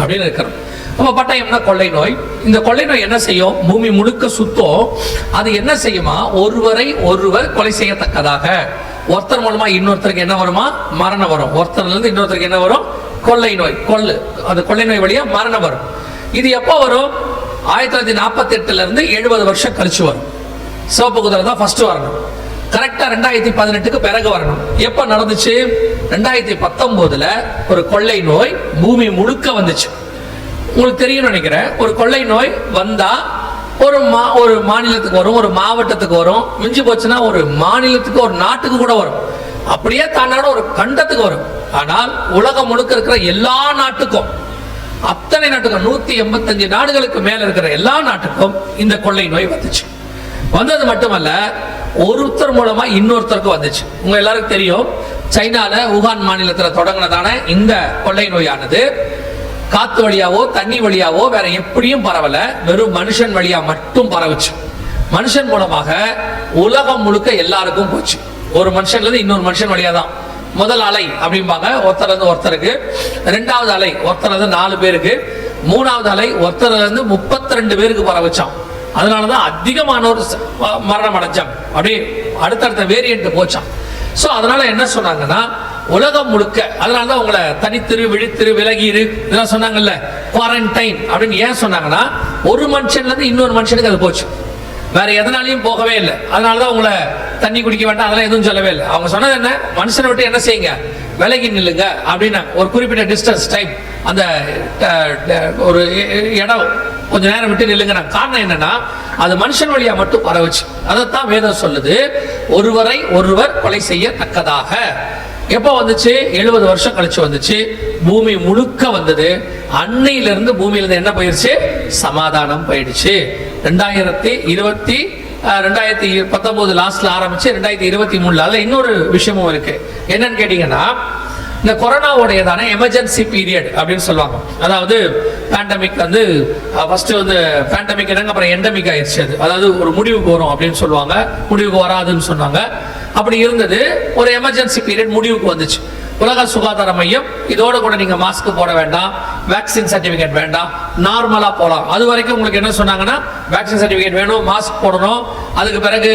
அப்படின்னு இருக்கிறோம். அப்ப பட்டயம்னா கொள்ளை நோய். இந்த கொள்ளை நோய் என்ன செய்யும்? பூமி முழுக்க சுத்தம். அது என்ன செய்யுமா? ஒருவரை ஒருவர் கொலை செய்யத்தக்கதாக. ஒருத்தர் மூலமா இன்னொருத்தருக்கு என்ன வருமா? மரணம் வரும். ஒருத்தர்ல இருந்து இன்னொருத்தருக்கு என்ன வரும்? கொள்ளை நோய். அந்த கொள்ளை நோய் வழியா மரணம் வரும். இது எப்போ வரும்? 1948 இருந்து 70 வருஷம் கழிச்சு வரும். சிவப்பு குதிரை தான் ஃபர்ஸ்ட் வரணும். கரெக்டா 2018க்கு பிறகு வரணும். எப்ப நடந்துச்சு? 2019ல ஒரு கொள்ளை நோய் பூமி முழுக்க வந்துச்சு. உங்களுக்கு தெரியும் நினைக்கிறேன். ஒரு கொள்ளை நோய் வந்தா ஒரு மாநிலத்துக்கு வரும், ஒரு மாவட்டத்துக்கு வரும், மிஞ்சி போச்சுன்னா ஒரு மாநிலத்துக்கு, ஒரு நாட்டுக்கு கூட வரும். அப்படியே தாண்டாட ஒரு கண்டத்துக்கு வரும். ஆனால் உலகம் முழுக்க இருக்கிற எல்லா நாட்டுக்கும், அத்தனை நாட்டுக்கும், 185 நாடுகளுக்கு மேல இருக்கிற எல்லா நாட்டுக்கும் இந்த கொள்ளை நோய் வந்துச்சு. வந்தது மட்டுமல்ல, ஒருத்தர் மூலமா இன்னொருத்தருக்கு வந்துச்சு. உங்க எல்லாருக்கும் தெரியும், சைனால வுஹான் மாநிலத்தில் தொடங்கினதான இந்த கொள்ளை நோயானது காத்து வழியாவோ தண்ணி வழியாவோ வேற எப்படியும் பரவல, வெறும் மனுஷன் வழியா மட்டும் பரவுச்சு. மனுஷன் மூலமாக உலகம் முழுக்க எல்லாருக்கும் போச்சு. ஒரு மனுஷன்ல இருந்து இன்னொரு மனுஷன் வழியா தான். முதல் அலை அப்படிம்பாங்க, ஒருத்தர் இருந்து ஒருத்தருக்கு. இரண்டாவது அலை ஒருத்தர் இருந்து 4 பேருக்கு. மூணாவது அலை ஒருத்தர் இருந்து 32 பேருக்கு பரவச்சான். அதனாலதான் அதிகமானோர் மரணம் அடைஞ்சாங்க. அப்படியே அடுத்தடுத்த வேரியன்ட் போச்சான். சோ அதனால என்ன சொன்னாங்கன்னா, உலகம் முழுக்க, அதனாலதான் உங்களை தனித்திரு, விழித்திரு, விலகிரு இதெல்லாம் சொன்னாங்கல்ல, குவாரண்டைன் அப்படின்னு ஏன் சொன்னாங்கன்னா, ஒரு மனுஷன்ல இருந்து இன்னொரு மனுஷனுக்கு அது போச்சு. வேற எதனாலையும் போகவே இல்லை. அதனாலதான் உங்களை தண்ணி குடிக்க வேண்டாம் அதெல்லாம் எதுவும் சொல்லவே இல்லை. அவங்க சொன்னது என்ன? மனுஷனை விட்டு என்ன செய்யுங்க? விலகி நில்லுங்க அப்படின்னா. ஒரு குறிப்பிட்ட டிஸ்டன்ஸ் டைம், அந்த ஒரு இடம் கொஞ்ச நேரம் விட்டு நில்லுங்க. காரணம் என்னன்னா, அது மனுஷன் வழியா மட்டும் பரவுச்சு. அதைத்தான் வேதம் சொல்லுது, ஒருவரை ஒருவர் கொலை செய்யத்தக்கதாக. எப்போ வந்துச்சு? 70 வருஷம் கழிச்சு வந்துச்சு. பூமி முழுக்க வந்தது. அன்னையிலிருந்து பூமியிலிருந்து என்ன போயிருச்சு? சமாதானம் போயிடுச்சு. 2019 லாஸ்ட்ல ஆரம்பிச்சு 2023 அதுல இன்னொரு விஷயமும் இருக்கு. என்னன்னு கேட்டீங்கன்னா, இந்த கொரோனாவுடையதான எமர்ஜென்சி பீரியட் அப்படின்னு சொல்லுவாங்க. அதாவது பேண்டமிக் வந்து ஃபர்ஸ்ட் வந்து பேண்டமிக் என்னங்க, அப்புறம் எண்டமிக் ஆயிடுச்சு. அது அதாவது ஒரு முடிவுக்கு வரும் அப்படின்னு சொல்லுவாங்க, முடிவுக்கு வராதுன்னு சொன்னாங்க. அப்படி இருந்தது. ஒரு எமர்ஜென்சி பீரியட் முடிவுக்கு வந்துச்சு. உலக சுகாதார மையம் இதோட கூட நீங்க மாஸ்க் போட வேண்டாம், வேக்சின் சர்டிபிகேட் வேண்டாம், நார்மலா போலாம். அது வரைக்கும் உங்களுக்கு என்ன சொன்னாங்கன்னா, வேக்சின் சர்டிபிகேட் வேணும், மாஸ்க் போடணும். அதுக்கு பிறகு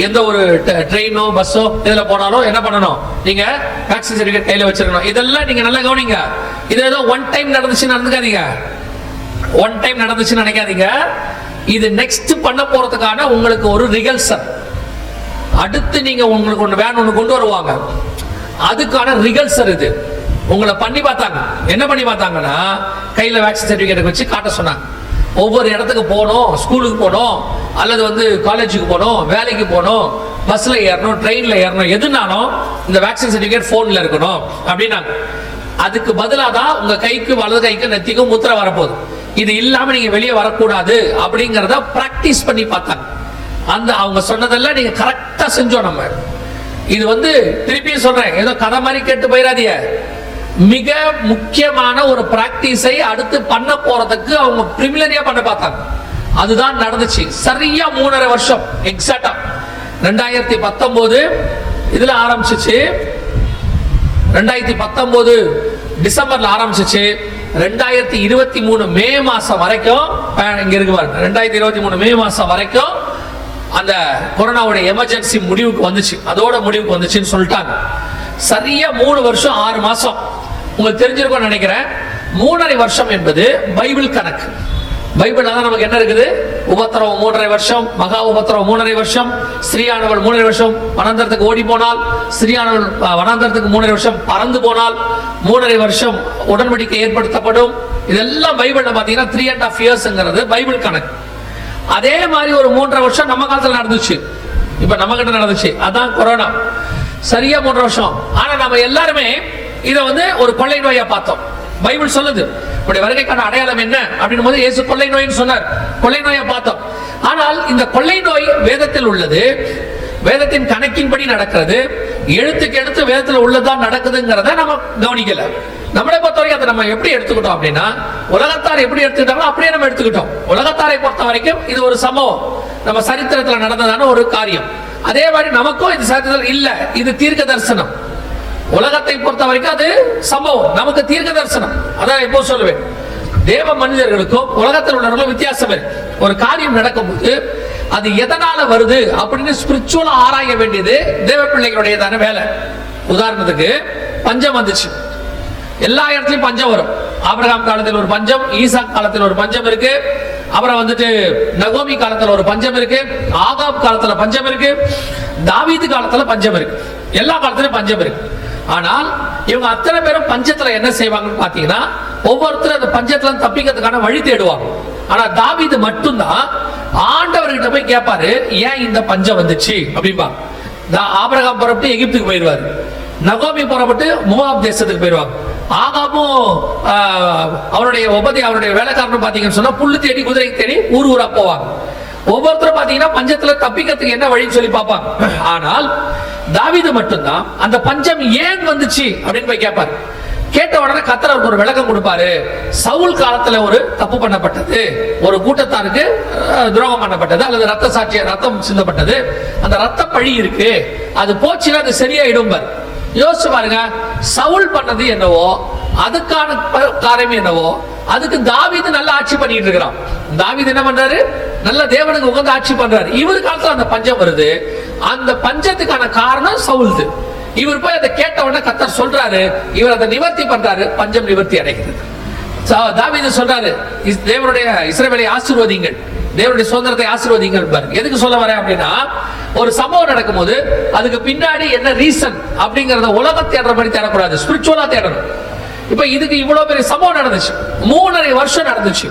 எந்த ஒரு ட்ரெயினோ பஸ்ஸோ இதுல போனாலும் என்ன பண்ணணும்? நீங்க வேக்சின் சர்டிபிகேட் கையில வச்சிருக்கணும். இதெல்லாம் நீங்க நல்லா கவனிங்க. இது ஏதோ ஒன் டைம் நடந்துச்சு நடந்துக்காதீங்க. ஒன் டைம் நடந்துச்சுன்னு நினைக்காதீங்க. இது நெக்ஸ்ட் பண்ண போறதுக்கான உங்களுக்கு ஒரு ரிகல்சல். அடுத்து நீங்க உங்களுக்கு ஒன்று வேன் ஒன்று கொண்டு வருவாங்க, அதுக்கான ரிகல்சர் இது. உங்களை பண்ணி பார்த்தாங்க. என்ன பண்ணி பார்த்தாங்கன்னா, கையில வேக்சின் சர்டிபிகேட் வச்சு காட்ட சொன்னாங்க. ஒவ்வொரு இடத்துக்கு போகணும், ஸ்கூலுக்கு போகணும், அல்லது வந்து காலேஜுக்கு போகணும், வேலைக்கு போகணும், பஸ்ல ஏறணும், ட்ரெயின்ல ஏறணும், எதுனாலும் இந்த வேக்சின் சர்டிபிகேட் போன்ல இருக்கணும் அப்படின்னாங்க. அதுக்கு பதிலாக தான் உங்க கைக்கு, வலது கைக்கு, நெத்திக்கும் முத்திரை வரப்போகுது. இது இல்லாம நீங்க வெளியே வரக்கூடாது அப்படிங்கறத பிராக்டிஸ் பண்ணி பார்த்தாங்க. அந்த அவங்க சொன்னதெல்லாம் நீங்க கரெக்டா செஞ்சோம். நம்ம இது வந்து திருப்பியும் சொல்றேன், ஏதோ கதை மாதிரி கேட்டு போயிடாதீங்க. மிக முக்கியமான ஒரு பிராக்டிஸை அடுத்து பண்ண போறதுக்கு அவங்க பிரிமிலரியா பண்ண பார்த்தாங்க. அதுதான் நடந்துச்சு. சரியா 3.5 வருஷம் எக்ஸாக்டா 2019 இதுல ஆரம்பிச்சிச்சு. 2019 டிசம்பர்ல ஆரம்பிச்சிச்சு. 2023 மே மாசம் வரைக்கும் இங்க இருக்கு பாருங்க. 2023 மே மாசம் வரைக்கும் அந்த கொரோனாவோட எமர்ஜென்சி முடிவுக்கு வந்துச்சு. அதோட முடிவுக்கு வந்துச்சுன்னு சொல்லிட்டாங்க. சரியா 3 வருஷம் 6 மாசம். உங்களுக்கு தெரிஞ்சிருக்கும் நினைக்கிறேன். 3.5 வருஷம் என்பது பைபிள் கணக்கு. பைபிள் தான் நமக்கு என்ன இருக்குது? உபத்திரவம் 3.5 வருஷம், மகா உபத்திரவம் 3.5 வருஷம், ஸ்ரீயானவள் 3.5 வருஷம் வனாந்தரத்துக்கு ஓடி போனால், ஸ்ரீயானவள் வனாந்தரத்துக்கு 3.5 வருஷம் பறந்து போனால், 3.5 வருஷம் உடன்படிக்கை ஏற்படுத்தப்படும். இதெல்லாம் பைபிள்ல பாத்தீங்கன்னா 3.5 இயர்ஸ்ங்கிறது பைபிள் கணக்கு. அதே மாதிரி ஒரு 3.5 வருஷம் நம்ம காலத்துல நடந்துச்சு. இப்ப நம்ம கிட்ட நடந்துச்சு. அதான் கொரோனா. சரியா 3 வருஷம். ஆனா நம்ம எல்லாருமே இதை வந்து ஒரு கொள்ளை நோயா பார்த்தோம். பைபிள் சொல்லுது வருகைக்கான அடையாளம் என்ன அப்படின்னு போது இயேசு கொள்ளை நோய்னு சொன்னார். கொள்ளை நோயை பார்த்தோம். ஆனால் இந்த கொள்ளை நோய் வேதத்தில் உள்ளது, வேதத்தின் கணக்கின்படி நடக்கிறது, எழுத்துக்கு எழுத்து வேதத்தில் உள்ளதான் நடக்குதுங்கிறத நம்ம கவனிக்கல. நம்மளை பொறுத்த வரைக்கும் அதை நம்ம எப்படி எடுத்துக்கிட்டோம் அப்படின்னா, உலகத்தார் எப்படி எடுத்துக்கிட்டாங்களோ அப்படியே நம்ம எடுத்துக்கிட்டோம். உலகத்தாரை பொறுத்த வரைக்கும் இது ஒரு சம்பவம், நம்ம சரித்திரத்தில் நடந்ததான ஒரு காரியம். அதே மாதிரி நமக்கும் இது சரித்திரம் இல்ல, இது தீர்க்க தரிசனம். உலகத்தை பொறுத்த வரைக்கும் அது சம்பவம், நமக்கு தீர்க்க தரிசனம். அதான் எப்போ சொல்லுவேன், தேவ மனிதர்களுக்கும் உலகத்தில் உள்ளவர்களும் வித்தியாசம் இருக்கு. ஒரு காரியம் நடக்கும்போது அது எதனால வருது அப்படின்னு ஸ்பிரிச்சுவலா ஆராய வேண்டியது தேவ பிள்ளைகளுடையதான வேலை. உதாரணத்துக்கு பஞ்சம் வந்துச்சு, எல்லா இடத்துலயும் பஞ்சம் வரும். ஆபிரகாம் காலத்தில் ஒரு பஞ்சம், ஈசாக் காலத்தில் ஒரு பஞ்சம் இருக்கு, அப்புறம் வந்துட்டு நகோமி காலத்துல ஒரு பஞ்சம் இருக்கு, ஆகாப் காலத்துல பஞ்சம் இருக்கு, தாவீது காலத்துல பஞ்சம் இருக்கு, எல்லா காலத்திலும் பஞ்சம் இருக்கு. ஆனால் இவங்க அத்தனை பேரும் பஞ்சத்துல என்ன செய்வாங்கன்னு பாத்தீங்கன்னா, ஒவ்வொருத்தரும் அந்த பஞ்சத்துல தப்பிக்கிறதுக்கான வழி தேடுவாங்க. ஆனா தாவீது மட்டும்தான் ஆண்டவர்கிட்ட போய் கேட்பாரு, ஏன் இந்த பஞ்சம் வந்துச்சு அப்படின்பா. ஆபிரகாம் புறப்பட்டு எகிப்துக்கு போயிடுவாரு, நகோமி புறப்பட்டு மோவாப் தேசத்துக்கு போயிடுவாங்க, ஆகாமும் அவருடைய வேலைக்காரனும் பாத்தீங்கன்னு சொன்னா புல்லு தேடி குதிரை தேடி ஊர் ஊரா போவாங்க. ஒவ்வொருத்தரும் பாத்தீங்கன்னா பஞ்சத்துல தப்பிக்கிறதுக்கு என்ன வழின்னு சொல்லி பார்ப்பாங்க. ஆனால் தாவீது மட்டும்தான் அந்த பஞ்சம் ஏன் வந்துச்சு அப்படின்னு போய் கேட்பாரு. கேட்ட உடனே கர்த்தர் அவருக்கு ஒரு விளக்கம் கொடுப்பாரு. சவுல் காலத்துல ஒரு தப்பு பண்ணப்பட்டது, ஒரு கூட்டத்தாருக்கு துரோகம் பண்ணப்பட்டது, அல்லது ரத்தம் சிந்தப்பட்டது, அந்த ரத்த பழி இருக்கு, அது போச்சுன்னா அது சரியாயிடும். யோசிச்சு பாருங்க, சவுல் பண்ணது என்னவோ அதுக்கான காரியம் என்னவோ அதுக்கு தாவீது நல்ல ஆட்சி பண்ணிட்டு இருக்கிறான். தாவீது என்ன பண்றாரு, நல்ல தேவனுக்கு உகந்த ஆட்சி பண்றாரு. இவர் காலத்துல அந்த பஞ்சம் வருது, அந்த பஞ்சத்துக்கான காரணம் சவுல்து. இவர் போய் அதை கேட்ட உடனே கர்த்தர் சொல்றாரு, இவர் அதை நிவர்த்தி பண்றாரு, பஞ்சம் நிவர்த்தி அடைகிறது. தாவீது சொல்றாரு, தேவனுடைய இஸ்ரவேலை ஆசீர்வதிங்கள், தேவனுடைய சுதந்திரத்தை ஆசீர்வதிங்கள். எதுக்கு சொல்ல வரேன் அப்படின்னா, ஒரு சம்பவம் நடக்கும் போது அதுக்கு பின்னாடி என்ன ரீசன் அப்படிங்கறத உலக தேடுற மாதிரி தேடக்கூடாது, ஸ்பிரிச்சுவலா தேடணும். இப்ப இதுக்கு இவ்வளவு பெரிய சம்பவம் நடந்துச்சு, 3.5 வருஷம் நடந்துச்சு,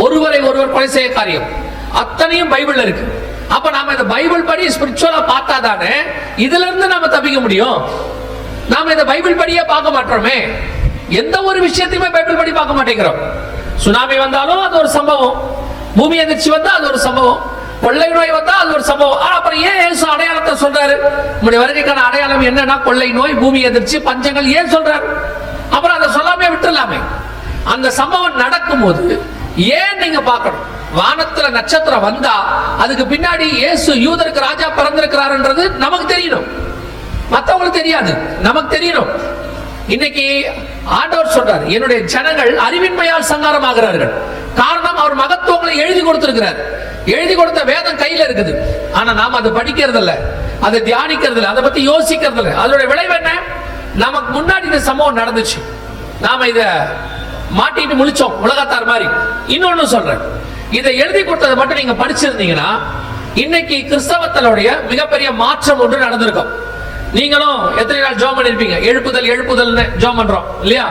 ஒருவரை ஒருவர் கொலை செய்ய காரியம், அத்தனையும் பைபிள்ல இருக்கு. அப்ப நாம இந்த பைபிள் படி ஸ்பிரிச்சுவலா பார்த்தா தானே இதுல இருந்து நாம தப்பிக்க முடியும். நாம இந்த பைபிள் படியே பார்க்க மாட்டோமே, எந்த ஒரு விஷயத்தையுமே பைபிள் படி பார்க்க மாட்டேங்கிறோம். சுனாமி வந்தாலும் அது ஒரு சம்பவம், பூமி அதிர்ச்சி வந்தா அது ஒரு சம்பவம், கொள்ளை நோய் வந்தா அது ஒரு சம்பவம். அப்புறம் ஏன் இயேசு அடையாளத்தை சொல்றாரு? நம்முடைய வருகைக்கான அடையாளம் என்னன்னா கொள்ளை நோய், பூமி அதிர்ச்சி, பஞ்சங்கள் ஏன் சொல்றாரு? அப்புறம் அதை சொல்லாமே விட்டுலாமே. அந்த சம்பவம் நடக்கும் போது ஏன் நீங்க பார்க்கணும்? வானத்துல நட்சத்திரம் வந்தா அதுக்கு பின்னாடி இயேசு யூதருக்கு ராஜா பிறந்திருக்கிறாருன்றது நமக்கு தெரியணும், மற்றவங்களுக்கு தெரியாது, நமக்கு தெரியணும். இன்னைக்கு ஆண்டவர் சொல்றார், என்னுடைய ஜனங்கள் அறிவின்மையால் சங்காரமாகிறார்கள். காரணம், அவர் மகத்துவங்களை எழுதி கொடுத்திருக்கிறார், எழுதி கொடுத்த வேதம் கையில இருக்குது. ஆனா நாம அதை படிக்கிறது இல்ல, அதை தியானிக்கிறது இல்ல, அதை பத்தி யோசிக்கிறது இல்ல. அதோட விளைவு என்ன? நமக்கு முன்னாடி இந்த சம்பவம் நடந்துச்சு, நாம இத மாட்டிட்டு முழிச்சோம் உலகத்தார் மாதிரி. இன்னொன்னு சொல்றேன், இதை எழுதி கொடுத்ததை மட்டும் நீங்க படிச்சிருந்தீங்கன்னா இன்னைக்கு கிறிஸ்தவத்தினுடைய மிகப்பெரிய மாற்றம் ஒன்று நடந்திருக்கும். நீங்களும் எத்தனை நாள் ஜெபம் பண்ணிருப்பீங்க, எழுப்புதல்னு ஜெபம் பண்றோம் இல்லையா?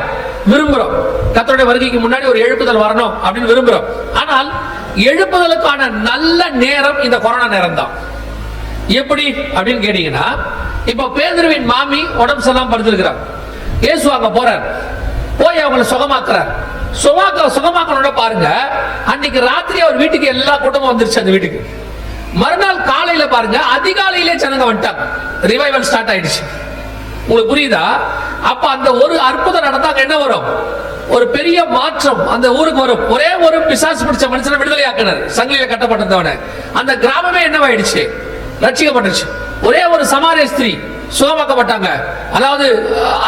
விரும்புறோம், கர்த்தருடைய வருகைக்கு முன்னாடி ஒரு எழுப்புதல் வரணும் அப்படின்னு விரும்புறோம். ஆனால் எழுப்புதலுக்கான நல்ல நேரம் இந்த கொரோனா நேரம் தான். எப்படி அப்படின்னு கேட்டீங்கன்னா, இப்ப பேதுருவின் மாமி உடம்பு சரியில்லாம படுத்திருக்கிறார், இயேசு அங்க போறார், போய் அவங்களை சுகமாக்குறார். சுகமாக்கணும்னு பாருங்க, அன்னைக்கு ராத்திரி அவர் வீட்டுக்கு எல்லா கூட்டமும் வந்துருச்சு. அந்த வீட்டுக்கு மறுநாள் காலையில பாருங்க, அதிகாலையிலே ஜனங்க வந்துட்டாங்க, ரிவைவல் ஸ்டார்ட் ஆயிடுச்சு. உங்களுக்கு புரியுதா? அப்ப அந்த ஒரு அற்புதம் நடந்தாங்க, என்ன வரும்? ஒரு பெரிய மாற்றம் அந்த ஊருக்கு வரும். ஒரே ஒரு பிசாசு பிடிச்ச மனுஷனை விடுதலை ஆக்கினார், சங்கிலியில கட்டப்பட்டவன. அந்த கிராமமே என்னவாயிடுச்சு? ரட்சிக்கப்பட்டுச்சு. ஒரே ஒரு சமாரிய ஸ்திரீ சுகமாக்கப்பட்டாங்க, அதாவது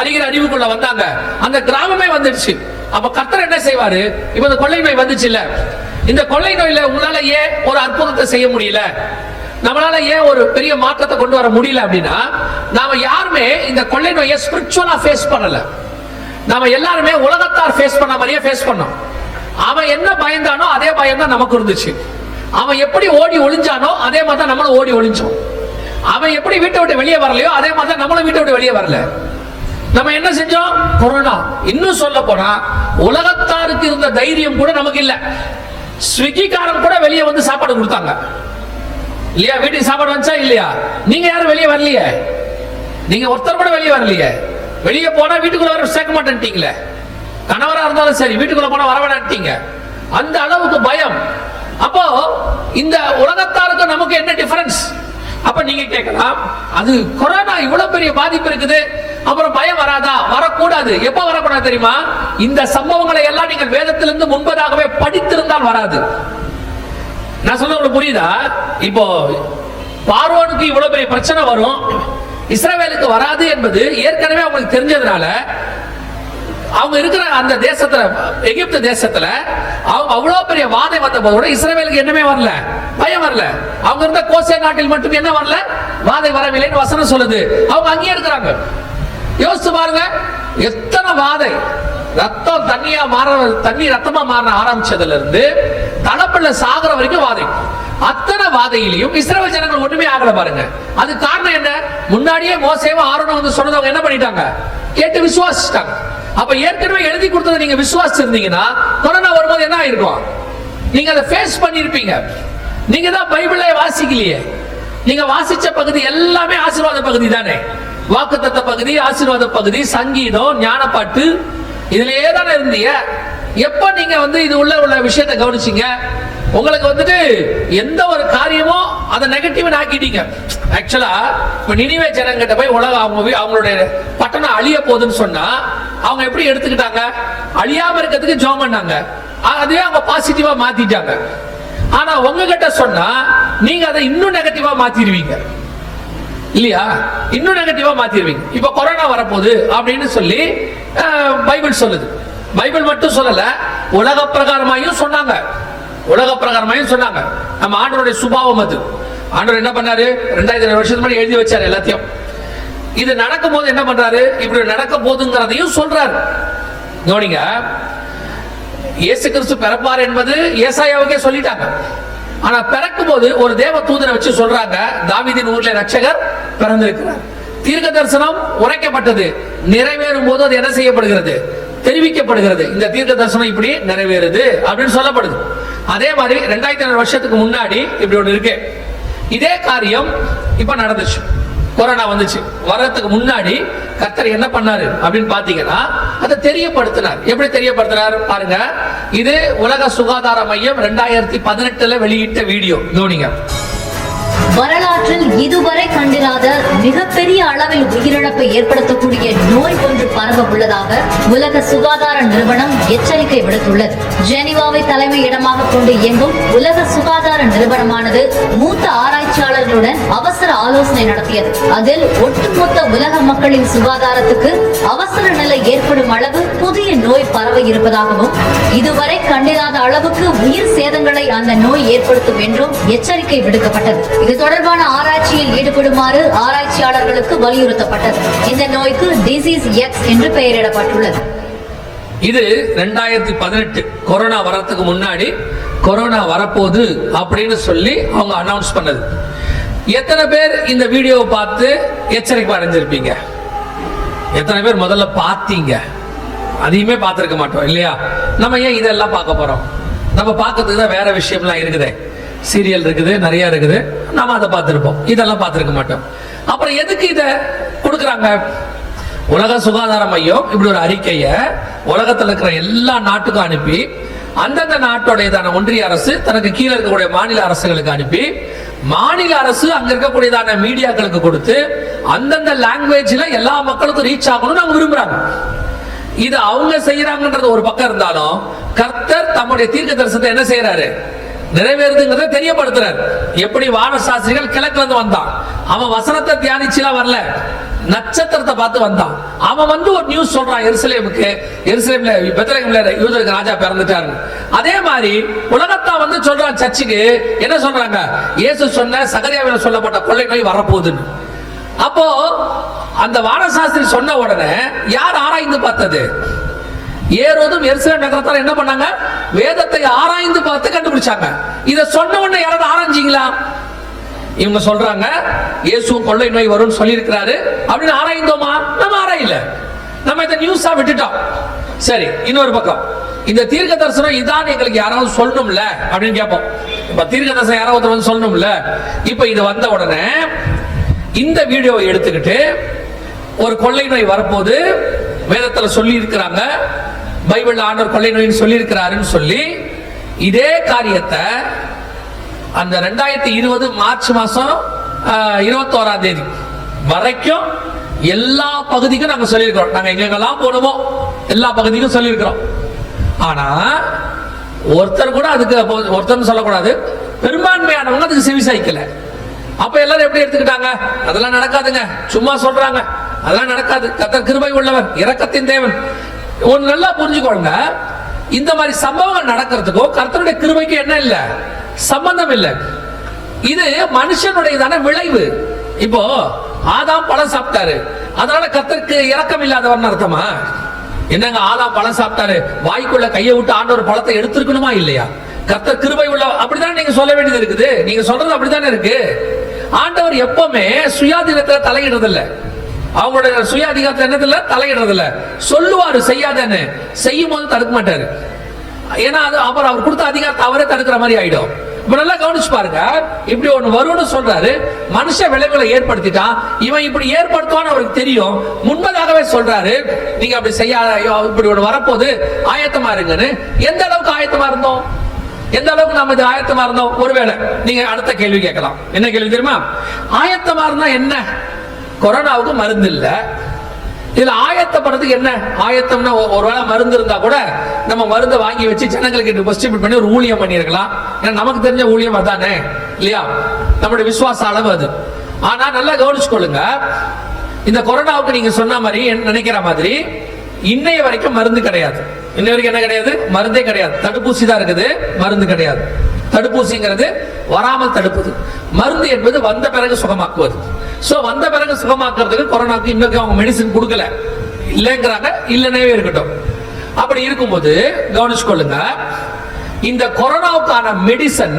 அறிகிற அறிவுக்குள்ள வந்தாங்க, அந்த கிராமமே வந்துடுச்சு. அப்ப கர்த்தர் என்ன செய்வாரு? இப்ப இந்த கொள்ளை நோய் வந்துச்சு இல்ல, இந்த கொள்ளை நோயில உங்களால ஏன் ஒரு அற்புதத்தை செய்ய முடியல, நம்மளால ஏன் ஒரு பெரிய மாற்றத்தை கொண்டு வர முடியல அப்படின்னா, நாம யாருமே இந்த கொள்ளை நோயை ஸ்பிரிச்சுவலா ஃபேஸ் பண்ணல. நாம எல்லாருமே உலகத்தார் ஃபேஸ் பண்ண மாதிரியே ஃபேஸ் பண்ணோம். அவன் என்ன பயந்தானோ அதே பயம் தான் நமக்கு இருந்துச்சு. அவன் எப்படி ஓடி ஒளிஞ்சானோ அதே மாதிரி தான் நம்மளும் ஓடி ஒளிஞ்சோம். அவன் எப்படி வீட்டை விட்டு வெளியே வரலையோ அதே மாதிரி தான் நம்மளும் வீட்டை விட்டு வெளியே வரல. நம்ம என்ன செஞ்சோம்? கொரோனா. இன்னும் சொல்ல போனா உலகத்தாருக்கு இருந்த தைரியம் கூட நமக்கு இல்ல. ஸ்விக்கிக்காரன் கூட வெளியே வந்து சாப்பாடு கொடுத்தாங்க இல்லையா? வீட்டுக்கு சாப்பாடு வந்துச்சா இல்லையா? நீங்க யாரும் வெளியே வரலையே, நீங்க ஒருத்தர் கூட வெளியே வரலையே. வெளியே போனா வீட்டுக்குள்ள வர சேர்க்க மாட்டேன்ட்டீங்களே, கணவரா இருந்தாலும் சரி வீட்டுக்குள்ள போனா வர வேணான்ட்டீங்க. அந்த அளவுக்கு பயம். அப்போ இந்த உலகத்தாருக்கு நமக்கு என்ன டிஃபரன்ஸ்? அப்ப நீங்க கேட்கலாம், அது கொரோனா இவ்வளவு பெரிய பாதிப்பு இருக்குது, அப்புறம் பயம் வராதா? வரக்கூடாது. எப்ப வரக்கூடாது தெரியுமா? இந்த சம்பவங்களை எல்லாம் நீங்கள் வேதத்திலிருந்து முன்பதாகவே படித்திருந்தால் வராது. நான் சொல்ல உங்களுக்கு புரியுதா? இப்போ பார்வோனுக்கு இவ்வளவு பெரிய பிரச்சனை வரும், இஸ்ரவேலுக்கு வராது என்பது ஏற்கனவே அவங்களுக்கு தெரிஞ்சதுனால அவங்க இருக்கிற அந்த தேசத்துல, எகிப்து தேசத்துல அவங்க அவ்வளவு பெரிய வாதை வந்த போது இஸ்ரவேலுக்கு என்னமே வரல, பயம் வரல. அவங்க இருந்த கோசே நாட்டில் மட்டும் என்ன வரல, வாதை வரவில்லைன்னு வசனம் சொல்லுது. அவங்க அங்கேயே இருக்கிறாங்க. யோசிச்சு பாருங்க, எத்தனை வாதை. ரத்தம் தண்ணியா மாற, தண்ணி ரத்தமா மாற ஆரம்பிச்சதுல இருந்து தலப்பள்ள சாகர வரைக்கும் வாதை. அத்தனை வாதையிலையும் இஸ்ரவேல் ஜனங்கள் ஒண்ணுமே ஆகல பாருங்க. அது காரணம் என்ன? முன்னாடியே மோசேவும் ஆரோனும் வந்து சொன்னதவங்க என்ன பண்ணிட்டாங்க, கேட்டு விசுவாசிட்டாங்க. அப்ப ஏற்கனவே எழுதி கொடுத்ததை நீங்க விசுவாசிச்சிருந்தீங்கன்னா கொரோனா வரும்போது என்ன ஆயிருக்கும், நீங்க அதை ஃபேஸ் பண்ணிருப்பீங்க. நீங்க தான் பைபிளை வாசிக்கலையே. நீங்க வாசிச்ச பகுதி எல்லாமே ஆசீர்வாத பகுதி தானே. வாக்குத்தத்த பகுதி, ஆசீர்வாத பகுதி, சங்கீதம், ஞானப்பாட்டு, இதுலயே தானே இருந்தீங்க. எப்ப நீங்க வந்து இது உள்ள விஷயத்தை கவனிச்சீங்க, உங்களுக்கு வந்துட்டு எந்த ஒரு காரியமோ அதை நெகட்டிவ் ஆக்கிட்டீங்க. ஆக்சுவலா இப்ப நினிவே ஜனங்கிட்ட போய் உலகம் அவங்களுடைய பட்டணம் அழிய போகுதுன்னு சொன்னா அவங்க எப்படி எடுத்துக்கிட்டாங்க, அழியாம இருக்கிறதுக்கு ஜெபம் பண்ணாங்க. அதுவே அவங்க பாசிட்டிவா மாத்திட்டாங்க. ஆனா உங்ககிட்ட சொன்னா நீங்க அதை இன்னும் நெகட்டிவா மாத்திடுவீங்க இல்லையா, இன்னும் நெகட்டிவா மாத்திடுவீங்க. இப்ப கொரோனா வரப்போகுது அப்படின்னு சொல்லி பைபிள் சொல்லுது. பைபிள் மட்டும் சொல்லல, உலக பிரகாரமாயும் சொன்னாங்க. உலக பிரகாரமாயும் சொன்னாங்க. நம்ம ஆண்டவருடைய சுபாவம் அது. ஆண்டவர் என்ன பண்ணாரு, 2000 வருஷத்துக்கு முன்னாடி எழுதி வச்சாரு எல்லாத்தையும். இது நடக்கும் போது என்ன பண்றாரு, இப்படி நடக்க போதுங்கிறதையும் சொல்றாரு. கவனிங்க, இயேசு கிறிஸ்து பிறப்பார் என்பது ஏசாயாவுக்கே சொல்லிட்டாங்க. ஆனா பிறக்கும் போது ஒரு தேவ தூதனை வச்சு சொல்றாங்க, தாவீதின் ஊர்ல ரட்சகர் பிறந்திருக்கிறார். தீர்க்க தரிசனம் உரைக்கப்பட்டது, நிறைவேறும் போது அது என்ன செய்யப்படுகிறது, தெரிவிக்கப்படுகிறது. இந்த தீர்க்க தரிசனம் இப்படி நிறைவேறுது அப்படின்னு சொல்லப்படுது. அதே மாதிரி 2000 வருஷத்துக்கு முன்னாடி இப்படி ஒண்ணு இருக்கு. இதே காரியம் இப்ப நடந்துச்சு. கொரோனா வந்துச்சு, வர்றதுக்கு முன்னாடி கர்த்தர் என்ன பண்ணாரு அப்படின்னு பாத்தீங்கன்னா அதை தெரியப்படுத்தினார். எப்படி தெரியப்படுத்தினார் பாருங்க. இது உலக சுகாதார மையம் 2018 வெளியிட்ட வீடியோ. கவனிங்க. வரலாற்றில் இதுவரை கண்டிராத மிகப்பெரிய அளவில் உயிரிழப்பை ஏற்படுத்தக்கூடிய நோய் ஒன்று பரவ உள்ளதாக உலக சுகாதார நிறுவனம் எச்சரிக்கை விடுத்துள்ளது. ஜெனீவாவை தலைமை இடமாக கொண்டு இயங்கும் உலக சுகாதார நிறுவனமானது மூத்த ஆராய்ச்சியாளர்களுடன் அவசர ஆலோசனை நடத்தியது. அதில் ஒட்டுமொத்த உலக மக்களின் சுகாதாரத்துக்கு அவசர நிலை ஏற்படும் அளவு புதிய நோய் பரவ இருப்பதாகவும், இதுவரை கண்டிராத அளவுக்கு உயிர் சேதங்களை அந்த நோய் ஏற்படுத்தும் என்றும் எச்சரிக்கை விடுக்கப்பட்டது. இது தொடர்பான ஆராய்ச்சியில் ஈடுபடுமாறு ஆராய்ச்சியாளர்களுக்கு வலியுறுத்தப்பட்டது. இந்த நோய்க்கு டிசீஸ் எக்ஸ் என்று பெயரிடப்பட்டுள்ளது. இது 2018 கொரோனா வரத்துக்கு முன்னாடி கொரோனா வரப்போகுது அப்படின்னு சொல்லி அவங்க அனௌன்ஸ் பண்ணது. எத்தனை பேர் இந்த வீடியோவை பார்த்து எச்சரிக்கை அடைஞ்சிருப்பீங்க? எத்தனை பேர் முதல்ல பார்த்தீங்க? அதையுமே பார்த்திருக்க மாட்டோம் இல்லையா? நம்ம ஏன் இதெல்லாம் பார்க்க போறோம்? நம்ம பார்க்கறதுக்கு தான் வேற விஷயம்லாம் இருக்குது. சீரியல் இருக்குது, நிறைய இருக்குது, நம்ம அதை பார்த்திருப்போம். இதெல்லாம் பார்த்திருக்க மாட்டோம். அப்புறம் எதுக்கு இதை கொடுக்குறாங்க? உலக சுகாதார மையம் இப்படி ஒரு அறிக்கையை உலகத்தில் இருக்கிற எல்லா நாட்டுக்கும் அனுப்பி, அந்தந்த நாட்டுடையதான ஒன்றிய அரசு தனக்கு கீழே இருக்கக்கூடிய மாநில அரசுகளுக்கு அனுப்பி, மாநில அரசு அங்க இருக்கக்கூடியதான மீடியாக்களுக்கு கொடுத்து, அந்தந்த லாங்குவேஜ்ல எல்லா மக்களுக்கும் ரீச் ஆகணும்னு அவங்க விரும்புறாங்க. இது அவங்க செய்யறாங்கன்றது ஒரு பக்கம் இருந்தாலும், கர்த்தர் தம்முடைய தீர்க்க தரிசனத்தை என்ன செய்யறாரு, நிறைவேறுதுங்கிறத தெரியப்படுத்துறாரு. எப்படி வானசாஸ்திரிகள் கிழக்குல இருந்து வந்தான், அவன் வசனத்தை தியானிச்சுலாம் வரல, நட்சத்திரத்தை பார்த்து வந்தான். அவன் வந்து ஒரு நியூஸ் சொல்றான், எருசலேமுக்கு, எருசலேம்ல பெத்லகேம்ல யூதருக்கு ராஜா பிறந்துட்டாரு. அதே மாதிரி உலகத்தா வந்து சொல்றான், சர்ச்சுக்கு என்ன சொல்றாங்க, இயேசு சொன்ன சகரியாவில் சொல்லப்பட்ட கொள்ளை நோய் வரப்போகுதுன்னு. அப்போ அந்த வானசாஸ்திரி சொன்ன உடனே யார் ஆராய்ந்து பார்த்தது? ஏரோதும் எருசலேம் நகரத்தார் என்ன பண்ணாங்க, வேதத்தை ஆராய்ந்து பார்த்து கண்டுபிடிச்சாங்க. இத சொன்ன உடனே யாராவது ஆராய்ஞ்சீங்களா? இவங்க சொல்றாங்க இயேசுவும் கொள்ளை நோய் வரும்னு சொல்லி இருக்கிறாரு அப்படின்னு ஆராய்ந்தோமா? நம்ம ஆராயல, நம்ம இந்த நியூஸா விட்டுட்டோம். சரி, இன்னொரு பக்கம் இந்த தீர்க்க தரிசனம் இதான் எங்களுக்கு யாராவது சொல்லணும்ல அப்படின்னு கேட்போம். இப்ப தீர்க்க தரிசனம் யாராவது வந்து சொல்லணும்ல. இப்ப இது வந்த உடனே இந்த வீடியோவை எடுத்துக்கிட்டு ஒரு கொள்ளை நோய் வரப்போது வேதத்துல சொல்லி இருக்கிறாங்க, பைபிள் ஆண்டவர் கொள்ளை நோய் சொல்லி இருக்கிறாருன்னு சொல்லி இதே காரியத்தை அந்த 2020 மார்ச் மாசம் 21ஆம் தேதி வரைக்கும் எல்லா பகுதிக்கும் நாங்க சொல்லியிருக்கிறோம். நாங்க எங்கெங்கெல்லாம் போடுவோம் எல்லா பகுதிக்கும் சொல்லியிருக்கிறோம். ஆனா ஒருத்தர் கூட அதுக்கு ஒருத்தர் சொல்லக்கூடாது, பெரும்பான்மையானவங்க அதுக்கு செவி சாய்க்கல. அப்ப எல்லாரும் எப்படி எடுத்துக்கிட்டாங்க, அதெல்லாம் நடக்காதுங்க, சும்மா சொல்றாங்க, அதெல்லாம் நடக்காது, கர்த்தர் கிருபை உள்ளவர், இரக்கத்தின் தேவன், ஒன்னு நல்லா புரிஞ்சுக்கோங்க, இந்த மாதிரி சம்பவங்கள் நடக்கிறதுக்கும் கர்த்தருடைய கிருபைக்கு என்ன இல்ல, சம்பந்தம் இல்லை. இது மனுஷனுடையதான விளைவு. இப்போ ஆதாம் பழம் சாப்பிட்டாரு, அதனால கர்த்தருக்கு இரக்கம் இல்லாதவர்னு அர்த்தமா? என்னங்க ஆதாம் பழம் சாப்பிட்டாரு, வாய்க்குள்ள கையை விட்டு ஆண்டவர் பழத்தை எடுத்திருக்கணுமா இல்லையா? கர்த்தர் கிருபை உள்ள, அப்படிதான் நீங்க சொல்ல வேண்டியது இருக்குது. நீங்க சொல்றது அப்படித்தானே இருக்கு. ஆண்டவர் எப்பவுமே சுயாதீனத்துல தலையிடுறது இல்ல, அவங்களுடைய சுய அதிகாரத்துல என்னதில்ல தலையிடுறது இல்ல. சொல்லுவாரு செய்யாதன்னு, செய்யும் போது தடுக்க மாட்டாரு. ஏன்னா அது அப்புறம் அவர் கொடுத்த அதிகாரத்தை அவரே தடுக்கிற மாதிரி ஆயிடும். இப்ப நல்லா கவனிச்சு பாருங்க, இப்படி ஒண்ணு வரும்னு சொல்றாரு, மனுஷ விளைவுகளை ஏற்படுத்திட்டான். இவன் இப்படி ஏற்படுத்துவான்னு அவருக்கு தெரியும், முன்பதாகவே சொல்றாரு நீங்க அப்படி செய்ய, இப்படி ஒண்ணு வரப்போது ஆயத்தமா இருங்கன்னு. எந்த அளவுக்கு ஆயத்தமா இருந்தோம், எந்த அளவுக்கு நம்ம இது ஆயத்தமா இருந்தோம்? ஒருவேளை நீங்க அடுத்த கேள்வி கேட்கலாம், என்ன கேள்வி தெரியுமா? ஆயத்தமா இருந்தா என்ன? கொரோனாவுக்கு மருந்து இல்ல, இதுல ஆயத்தப்படுறதுக்கு என்ன ஆயத்தம்னா? ஒருவேளை மருந்து இருந்தா கூட நம்ம மருந்தை வாங்கி வச்சு ஜனங்களுக்கு டிஸ்ட்ரிபியூட் பண்ணி ஒரு ஊழியம் பண்ணிருக்கலாம். ஏன்னா நமக்கு தெரிஞ்ச ஊழியம் அதானே இல்லையா, நம்மளுடைய விசுவாச அளவு அது. ஆனா நல்லா கவனிச்சுக்கொள்ளுங்க, இந்த கொரோனாவுக்கு நீங்க சொன்ன மாதிரி நினைக்கிற மாதிரி இன்னைய வரைக்கும் மருந்து கிடையாது. இன்ன வரைக்கும் என்ன கிடையாது? மருந்தே கிடையாது. தடுப்பூசி தான் இருக்குது, மருந்து கிடையாது. தடுப்பூசிங்கிறது வராமல் தடுப்பது, மருந்து என்பது வந்த பிறகு சுகமாக்குவது. சோ வந்த பிறகு சுகமாக்குறதுக்கு கொரோனாக்கு இன்னைக்கு அவங்க மெடிசின் கொடுக்கல, இல்லைங்கிறாங்க, இல்லனே இருக்கட்டும். அப்படி இருக்கும்போது கவனிச்சுக்கொள்ளுங்க, இந்த கொரோனாவுக்கான மெடிசன்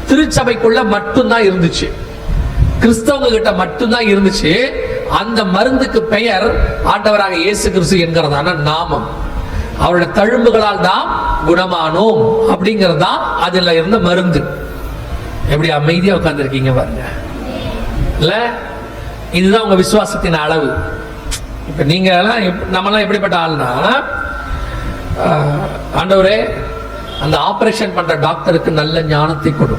திருச்சபைக்குள்ள மட்டும்தான் இருந்துச்சு, கிறிஸ்தவங்க கிட்ட மட்டும்தான் இருந்துச்சு. அந்த மருந்துக்கு பெயர் ஆண்டவராக இயேசு கிறிஸ்து என்கிறதான நாமம். அவருடைய தழும்புகளால் தான் குணமானோம் அப்படிங்கிறது தான் அதுல இருந்த மருந்து. எப்படி அமைதியா உட்கார்ந்துருக்கீங்க பாருங்க, இல்ல? இதுதான் உங்க விசுவாசத்தின் அளவு. இப்ப நீங்க எல்லாம் நம்மலாம் எப்படிப்பட்ட ஆள்னா, ஆண்டவரே அந்த ஆபரேஷன் பண்ற டாக்டருக்கு நல்ல ஞானத்தை கொடு.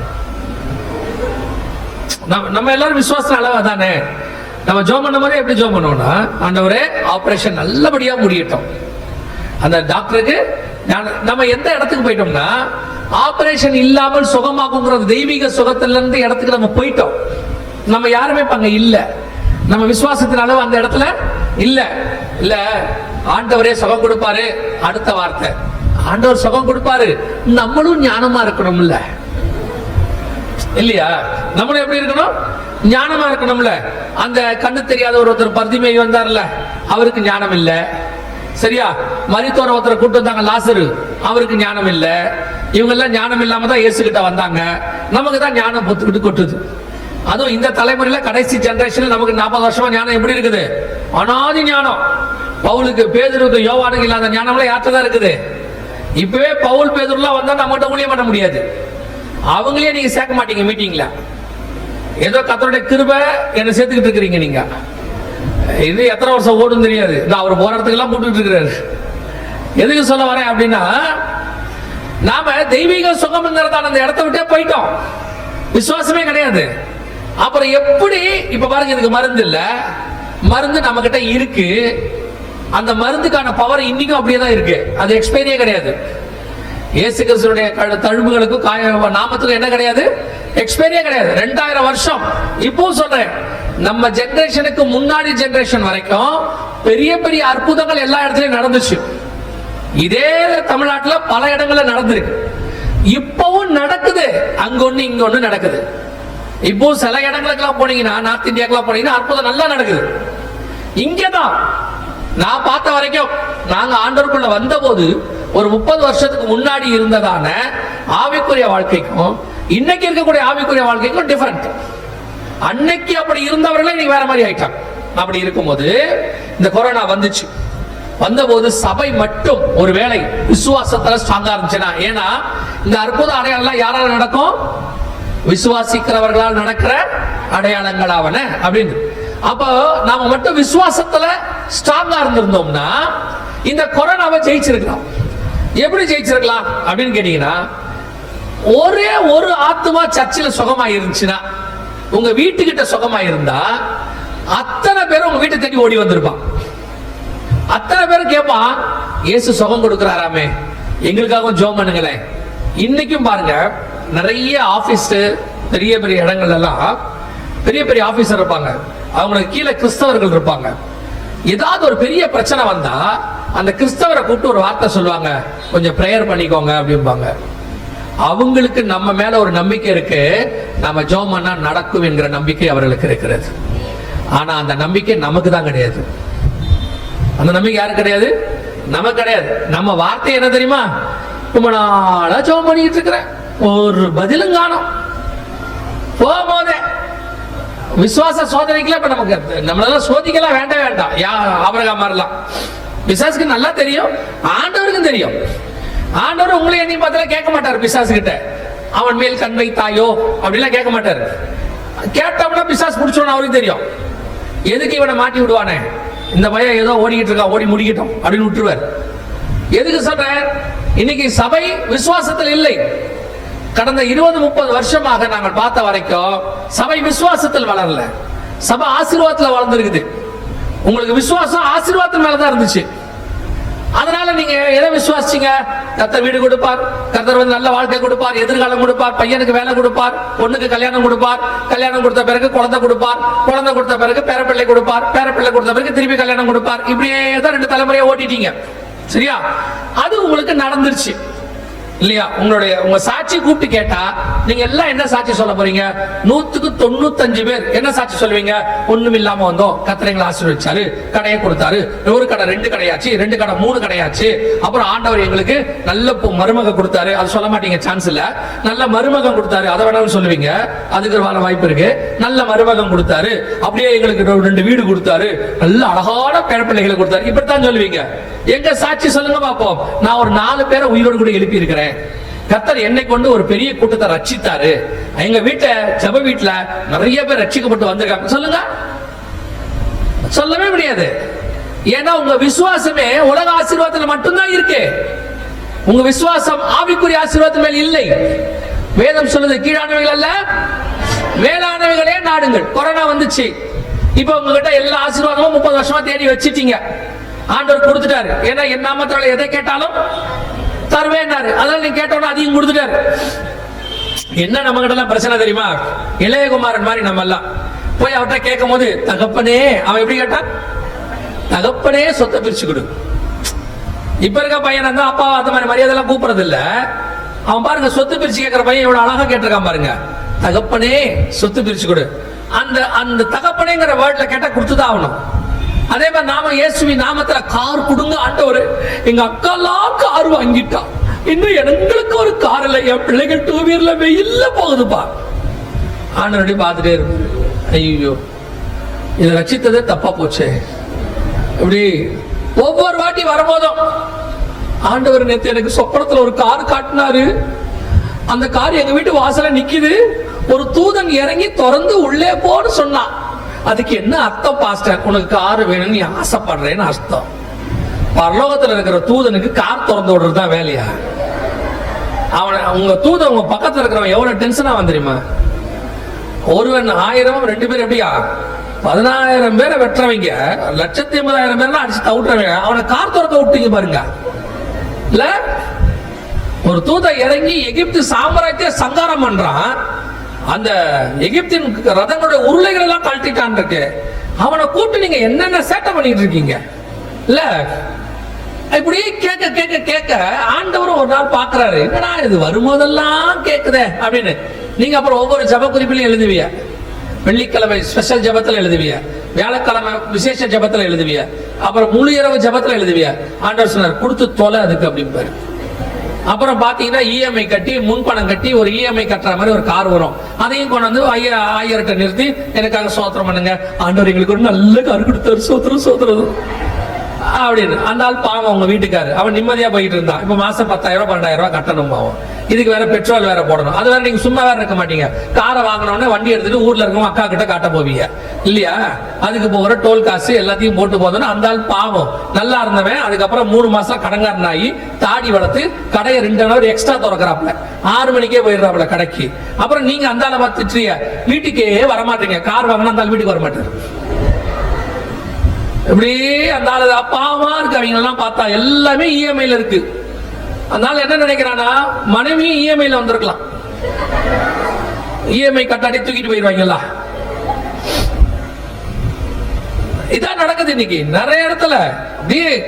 நம்ம எல்லாரும் விசுவாச அளவு தானே. நம்ம ஜோம் பண்ண மாதிரி எப்படி ஜோம் பண்ணுவோம்னா, ஆண்டவரே ஆபரேஷன் நல்லபடியா முடியட்டும். அந்த டாக்டருக்கு நம்ம எந்த இடத்துக்கு போயிட்டோம்னா, ஆபரேஷன் இல்லாமல் சுகமாக்குங்கிற தெய்வீக சுகத்துல இருந்து இடத்துக்கு நம்ம போயிட்டோம். நம்ம யாருமே அங்க இல்ல, நம்ம விசுவாசத்தின் அளவு அந்த இடத்துல இல்ல. இல்ல ஆண்டவரே சுகம் கொடுப்பாரு, அடுத்த வார்த்தை ஆண்டவர் சுகம் கொடுப்பாரு, நம்மளும் ஞானமா இருக்கணும்ல, இல்லையா? நம்மளும் எப்படி இருக்கணும்? ஞானமா இருக்கணும்ல. அந்த கண்ணு தெரியாத ஒருத்தர் பர்திமை வந்தார்ல, அவருக்கு ஞானம் இல்ல, சரியா? மரித்தோர ஒருத்தரை கூட்டு வந்தாங்க லாசரு, அவருக்கு ஞானம் இல்ல. இவங்க எல்லாம் ஞானம் இல்லாம தான் இயேசு கிட்ட வந்தாங்க. நமக்கு தான் ஞானம் பொத்துக்கிட்டு கொட்டுது. அதுவும் இந்த தலைமுறையில கடைசி ஜெனரேஷன்ல நமக்கு 40 வருஷமா ஞானம் எப்படி இருக்குது? அனாதி ஞானம். பவுலுக்கு பேதுருக்கு யோவானுக்கு இல்லாத ஞானம்லாம் யார்கிட்ட தான் இருக்குது? இப்பவே பவுல் பேதுருலாம் வந்தா நம்மகிட்ட ஊழியம் பண்ண முடியாது. அவங்களே நீங்க சேர்க்க மாட்டீங்க மீட்டிங்ல. ஏதோ கர்த்தருடைய கிருபை என்ன சேர்த்துக்கிட்டு இருக்கிறீங்க நீங்க. இது எத்தனை வருஷம் ஓடும் தெரியாது. அவர் போற இடத்துக்கு எல்லாம் போட்டுட்டு இருக்கிறாரு. எதுக்கு சொல்ல வரேன் அப்படின்னா, நாம தெய்வீக சுகம்ங்கிறதான அந்த இடத்தை விட்டே போயிட்டோம், விசுவாசமே கிடையாது. அப்புறம் எப்படி? இப்ப பாருங்க, இதுக்கு மருந்து இல்ல, மருந்து நம்ம கிட்ட இருக்கு. அந்த மருந்துக்கான பவர் இன்னைக்கும் அப்படியே தான் இருக்கு, அது எக்ஸ்பைரியே கிடையாது. இயேசு கிறிஸ்துவுடைய தழும்புகளுக்கும் நாமத்துக்கும் என்ன கிடையாது? எக்ஸ்பைரியே கிடையாது. 2000 வருஷம். இப்போ சொல்றேன், நம்ம ஜெனரேஷனுக்கு முன்னாடி ஜெனரேஷன் வரைக்கும் பெரிய பெரிய அற்புதங்கள் எல்லா இடத்துலயும் நடந்துச்சு. இதே தமிழ்நாட்டுல பல இடங்கள்ல நடந்திருக்கு, இப்பவும் நடக்குது. அங்க ஒண்ணு இங்க ஒண்ணு நடக்குது. இப்போ சில இடங்களுக்கெல்லாம் போனீங்கன்னா, நார்த் இந்தியாக்கெல்லாம் போனீங்கன்னா அற்புதம் நல்லா நடக்குது. இங்கதான் நான் பார்த்த வரைக்கும், நாங்க ஆண்டவருக்குள்ள வந்த போது ஒரு 30 வருஷத்துக்கு முன்னாடி இருந்ததான ஆவிக்குரிய வாழ்க்கைக்கும் இன்னைக்கு இருக்கக்கூடிய ஆவிக்குரிய வாழ்க்கைக்கும் டிஃபரெண்ட். அன்னைக்கு அப்படி இருந்தவர்களே இன்னைக்கு வேற மாதிரி ஆயிட்டாங்க. அப்படி இருக்கும்போது இந்த கொரோனா வந்துச்சு. வந்தபோது சபை மட்டும் ஒருவேளை விசுவாசத்துல ஸ்ட்ராங்கா இருந்துச்சுன்னா, ஏன்னா இந்த அற்புத அடையாளம் யாரால நடக்கும்? விசுவாசிக்கிறவர்களால் நடக்கிற அடையாளங்களாவன அப்படின்னு. அப்போ நாம மட்டும் விசுவாசத்துல ஸ்ட்ராங்கா இருந்திருந்தோம்னா இந்த கொரோனாவை ஜெயிச்சிருக்கலாம். எப்படி ஜெயிச்சிருக்கலாம் அப்படின்னு கேட்டீங்கன்னா, ஒரே ஒரு ஆத்மா சர்ச்சில் சுகமா இருந்துச்சுன்னா, உங்க வீட்டுக்கிட்ட சுகமா இருந்தா அத்தனை பேரும் உங்க வீட்டை தேடி ஓடி வந்திருப்பான். அத்தனை பேரும் கேட்பான், இயேசு சுகம் கொடுக்கிறாராமே, எங்களுக்காக ஜெபம் பண்ணுங்களேன். இன்னைக்கும் பாருங்க, நிறைய ஆபீஸ், பெரிய பெரிய இடங்கள் எல்லாம் பெரிய பெரிய ஆபீசர் இருப்பாங்க, அவங்களுக்கு கீழே கிறிஸ்தவர்கள் இருப்பாங்க. ஏதாவது ஒரு பெரிய பிரச்சனை வந்தா அந்த கிறிஸ்தவரை கூப்பிட்டு ஒரு வார்த்தை சொல்லுவாங்க, கொஞ்சம் பிரேயர் பண்ணிக்கோங்க அப்படிம்பாங்க. அவங்களுக்கு நம்ம மேல ஒரு நம்பிக்கை இருக்கு, நம்ம ஜெபம் பண்ணா நடக்கும் என்கிற நம்பிக்கை அவர்களுக்கு இருக்கிறது. ஆனா அந்த நம்பிக்கை நமக்கு தான் கிடையாது. அந்த நம்பிக்கை யாருக்கு கிடையாது? நமக்கு கிடையாது. நம்ம வார்த்தை என்ன தெரியுமா? ரொம்ப நாளா ஜெபம் பண்ணிட்டு இருக்கிறேன், ஒரு பதிலும் காணோம். போகும்போதே விசுவாச சோதனைக்குலாம் இப்ப நமக்கு நம்மளால சோதிக்கலாம் வேண்டாம். ஆபிரகாம் மாதிரிலாம் பிசாசுக்கு நல்லா தெரியும், ஆண்டவருக்கும் தெரியும். ஆண்டவர் உங்களை என்னையும் பார்த்தாலும் கேட்க மாட்டார். பிசாசு கிட்ட அவன் மேல் கண் வைத்தாயோ அப்படிலாம் கேட்க மாட்டாரு. கேட்டோம்னா பிசாசு பிடிச்சோன்னு அவருக்கு தெரியும். எதுக்கு இவனை மாட்டி விடுவானே, இந்த பையன் ஏதோ ஓடிக்கிட்டு இருக்கா, ஓடி முடிக்கட்டும் அப்படின்னு விட்டுருவார். எதுக்கு சொல்ற? இன்னைக்கு சபை விசுவாசத்தில் இல்லை. கடந்த 20-30 வருஷமாக நாங்கள் பார்த்த வரைக்கும் சபை விசுவாசத்தில் வளரல, சபை ஆசீர்வாதத்தில் வளர்ந்துருக்குது. உங்களுக்கு விசுவாசம் ஆசீர்வாதத்தின் மேலதான் இருந்துச்சு. அதனால நீங்க எதை விசுவாசிச்சீங்க? கர்த்தர் வீடு கொடுப்பார், கர்த்தர் வந்து நல்ல வாழ்க்கை கொடுப்பார், எதிர்காலம் கொடுப்பார், பையனுக்கு வேலை கொடுப்பார், பொண்ணுக்கு கல்யாணம் கொடுப்பார், கல்யாணம் கொடுத்த பிறகு குழந்தை கொடுப்பார், குழந்தை கொடுத்த பிறகு பேரப்பிள்ளை கொடுப்பார், பேரப்பிள்ளை கொடுத்த பிறகு திருப்பி கல்யாணம் கொடுப்பார். இப்படியே தான் 2 தலைமுறையை ஓட்டிட்டீங்க. சரியா? அது உங்களுக்கு நடந்துருச்சு இல்லையா? உங்க சாட்சி கூப்பிட்டு கேட்டா நீங்க எல்லாம் என்ன சாட்சி சொல்ல போறீங்க? 100க்கு 95 பேர் என்ன சாட்சி சொல்லுவீங்க? ஒண்ணும் இல்லாம வந்தோம், கர்த்தர் எங்களை ஆசீர்வதிச்சாரு, கடையை கொடுத்தாரு, ஒரு கடை 2 கடையாச்சு, 2 கடை 3 கடையாச்சு, அப்புறம் ஆண்டவர் எங்களுக்கு நல்ல மருமக கொடுத்தாரு. அது சொல்ல மாட்டீங்க, சான்ஸ் இல்ல. நல்ல மருமகம் கொடுத்தாரு, அதை வேணாலும் சொல்லுவீங்க, அதுக்கு வர வாய்ப்பு இருக்கு. நல்ல மருமகம் கொடுத்தாரு, அப்படியே எங்களுக்கு 2 வீடு கொடுத்தாரு, நல்ல அழகான பேரப்பிள்ளைகளை கொடுத்தாரு, இப்படித்தான் சொல்லுவீங்க. எங்க சாட்சி சொல்லுங்க பாப்போம். நான் ஒரு 4 பேரை உயிரோடு கூட எழுப்பி இருக்கிறேன். கர்த்தர் என்னை கொண்டு ஒரு பெரிய கூட்டத்தை ரட்சித்தாரு. எங்க வீட்டை ஜெப வீட்டுல நிறைய பேர் ரட்சிக்கப்பட்டு வந்திருக்காங்க. சொல்லுங்க, சொல்லவே முடியாது. ஏன்னா உங்க விசுவாசமே உலக ஆசீர்வாதத்துல மட்டும்தான் இருக்கு. உங்க விசுவாசம் ஆவிக்குரிய ஆசீர்வாதத்தின் மேல் இல்லை. வேதம் சொல்லுது, கீழானவைகள் அல்ல மேலானவைகளே நாடுங்கள். கொரோனா வந்துச்சு, இப்ப உங்ககிட்ட எல்லா ஆசீர்வாதமும் 30 வருஷமா தேடி வச்சிட்டீங்க. ஆண்டவர் கொடுத்துட்டாரு. ஏன்னா என் நாமத்தால எதை கேட்டாலும் தருவேன்னாரு. அதனால நீங்க கேட்டோம்னா அதையும் கொடுத்துட்டாரு. என்ன நம்ம கிட்ட எல்லாம் பிரச்சனை தெரியுமா? இளையகுமாரன் மாதிரி நம்ம எல்லாம் போய் அவர்கிட்ட கேட்கும் போது, தகப்பனே, அவன் எப்படி கேட்டான்? தகப்பனே சொத்தை பிரிச்சு கொடு. இப்ப இருக்க பையன் வந்து அப்பா அந்த மாதிரி மரியாதை எல்லாம் கூப்பிடுறது இல்ல. அவன் பாருங்க, சொத்து பிரிச்சு கேட்கிற பையன் எவ்வளவு அழகா கேட்டிருக்கான் பாருங்க. தகப்பனே சொத்து பிரிச்சு கொடு. அந்த தகப்பனேங்கிற வேர்ட்ல கேட்டா கொடுத்துதான் ஆகணும். அதே மாதிரி நாம இயேசுவின் நாமத்துல கார் கொடுங்க ஆண்டவரே. எங்க அக்காலாம் கார் வாங்கிட்டா, இன்னும் எங்களுக்கு ஒரு கார் இல்லை, என் பிள்ளைகள் 2 வீலர்ல வெயில்ல போகுதுப்பா. ஆண்டவரடி பார்த்துட்டே இருக்கும், ஐயோ இதை ரட்சித்ததே தப்பா போச்சே. இப்படி ஒவ்வொரு வாட்டி வரும்போதும் ஆண்டவர் நேத்து எனக்கு சொப்பனத்துல ஒரு கார் காட்டினாரு. அந்த கார் எங்க வீட்டு வாசல்ல நிக்குது. ஒரு தூதன் இறங்கி திறந்து உள்ளே போன்னு சொன்னான். அதுக்கு என்ன அர்த்தம் பாஸ்டர்? உனக்கு கார் வேணும்னு நீ ஆசைப்படுறேன்னு அர்த்தம். பரலோகத்துல இருக்கிற தூதனுக்கு கார் திறந்து விடுறதுதான் வேலையா? உங்க தூதன் உங்க பக்கத்துல இருக்கிறவன் எவ்வளவு டென்ஷனா வந்துருமா? ஒருவன் 1000, 2 பேர் எப்படியா 10000 பேரை வெட்டுறவங்க, 1,80,000 பேர்லாம் அடிச்சு தவிட்டுறவங்க, அவனை கார் திறக்க விட்டீங்க பாருங்க. இல்ல, ஒரு தூதன் இறங்கி எகிப்து சாம்ராஜ்ய சங்காரம் பண்றான். அந்த எகிப்தின் ரதங்களுடைய உருளைகள் எல்லாம் கழட்டிட்டான் இருக்கு. அவனை கூப்பிட்டு நீங்க என்னென்ன சேட்டை பண்ணிட்டு இருக்கீங்க? இல்ல, இப்படி கேட்க கேட்க கேட்க ஆண்டவரும் ஒரு நாள் பாக்குறாரு, என்னடா இது வரும்போதெல்லாம் கேக்குதே அப்படின்னு. நீங்க அப்புறம் ஒவ்வொரு ஜப குறிப்பிலையும் எழுதுவிய. வெள்ளிக்கிழமை ஸ்பெஷல் ஜபத்துல எழுதுவிய, வியாழக்கிழமை விசேஷ ஜபத்துல எழுதுவிய, அப்புறம் முழு இரவு ஜபத்துல எழுதுவிய. ஆண்டவர் சொன்னார், கொடுத்து தொலை அதுக்கு அப்படிம்பாரு. அப்புறம் பாத்தீங்கன்னா இஎம்ஐ கட்டி, முன்பணம் கட்டி, ஒரு இஎம்ஐ கட்டுற மாதிரி ஒரு கார் வரும். அதையும் கொண்டு வந்து 1000 நிறுத்தி எனக்காக சோத்திரம் பண்ணுங்க ஆண்டவர், எங்களுக்கு ஒரு நல்ல கார் கொடுத்தாரு, சோத்திரம் சோத்திரம் அப்படின்னு. அந்த ஆள் பாவம் உங்க வீட்டுக்காரு, அவன் நிம்மதியா போயிட்டு இருந்தான். இப்ப மாசம் 10,000 12,000 கட்டணும் ஆகும். இதுக்கு வேற பெட்ரோல் வேற போடணும். அது வேற நீங்க சும்மா வேற இருக்க மாட்டீங்க. காரை வாங்கினோடனே வண்டி எடுத்துட்டு ஊர்ல இருக்கவங்க அக்கா கிட்ட காட்ட போவீங்க இல்லையா? அதுக்கு போகிற டோல் காசு எல்லாத்தையும் போட்டு போதுன்னு அந்த ஆள் பாவம் நல்லா இருந்தவன் அதுக்கப்புறம் 3 மாசம் கடங்காரன் ஆகி தாடி வளர்த்து கடையை 2 hour எக்ஸ்ட்ரா திறக்கிறாப்ல, 6 மணிக்கே போயிடுறாப்ல கடைக்கு. அப்புறம் நீங்க அந்த ஆளை பார்த்துட்டு வீட்டுக்கே வரமாட்டீங்க. கார் வாங்கினா அந்த ஆள் வீட்டுக்கு வரமாட்டாரு. இப்படி அந்த ஆளு அப்பாவா இருக்கு. அவங்க எல்லாம் பார்த்தா எல்லாமே இஎம்ஐல இருக்கு. அதனால என்ன நினைக்கிறானா, மனைவி இஎம்ஐல வந்திருக்கலாம், இஎம்ஐ கட்டாட்டி தூக்கிட்டு போயிடுவாங்கல்ல. இதான் நடக்குது இன்னைக்கு நிறைய இடத்துல.